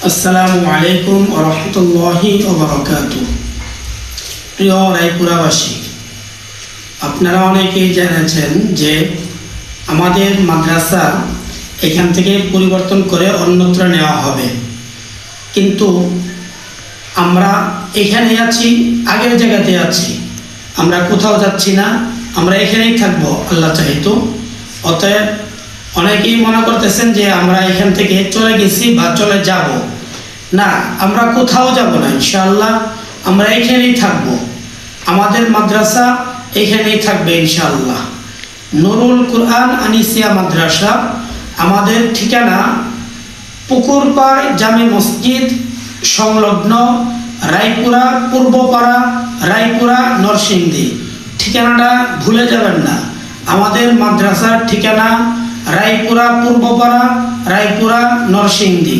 আসসালামু আলাইকুম ওয়া রাহমাতুল্লাহি ওয়া বারাকাতুহু। প্রিয় রায়পুরাবাসী, আপনারা অনেকেই জেনেছেন যে আমাদের মাদ্রাসা এখান থেকে পরিবর্তন করে অন্যত্র নেওয়া হবে, কিন্তু আমরা এখানে আছি, আগের জায়গাতে আছি, আমরা কোথাও যাচ্ছি না, আমরা এখানেই থাকবো আল্লাহ চাইতো। অতএব অনেকেই মনে করতেছেন যে আমরা এখান থেকে চলে গেছি বা চলে যাব না, আমরা কোথাও যাব না, ইনশাআল্লাহ আমরা এখানেই থাকবো। আমাদের মাদ্রাসা এখানেই থাকবে ইনশাআল্লাহ। নুরুল কুরআন আনিসিয়া মাদ্রাসা, আমাদের ঠিকানা পুকুরপাড় জামে মসজিদ সংলগ্ন রায়পুরা পূর্বপাড়া, রায়পুরা নরসিংদী। ঠিকানাটা ভুলে যাবেন না। আমাদের মাদ্রাসার ঠিকানা রায়পুরা পূর্বপাড়া, রায়পুরা নরসিংদী।